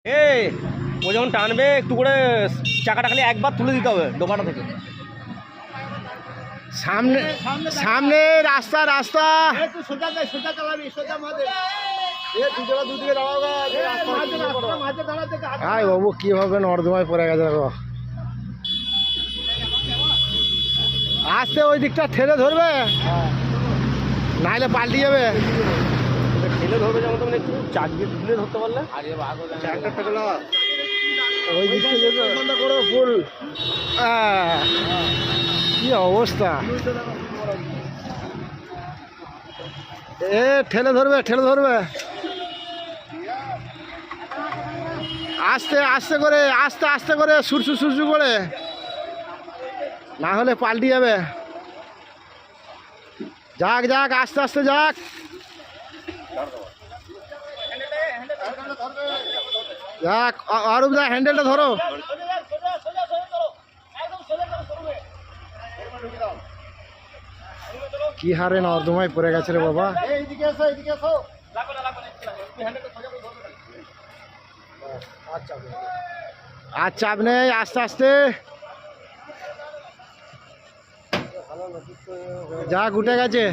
এই ও যখন টানবে একটু করে চাকাটা খালি একবার তুলে দিতে হবে ডোকাটা থেকে। সামনে সামনে রাস্তা রাস্তা আয় বাবু কি হবে নর্দমায় পড়ে গেছে দেখো। আসতে ওই দিকটা ঠেলে ধরবে, নাহলে পাল্টি যাবে। ঠেলে ধরবে যেমন তুমি একটু চাক দিয়ে তুলে ধরতে পারলে ওই দিকটা যেতে করো ফুল। কি অবস্থা, এ ঠেলে ধরবে ঠেলে ধরবে। আস্তে আস্তে করে আস্তে আস্তে করে সুরসু সুরসু করে, না হলে পাল্টি যাবে। যাক যাক আস্তে আস্তে যাক। যাক অরূপ দা হ্যান্ডেলটা ধরো। কি হারে নর্দমায় পড়ে গেছে রে বাবা। আর চাপ নেই, আস্তে আস্তে যা উঠে গেছে।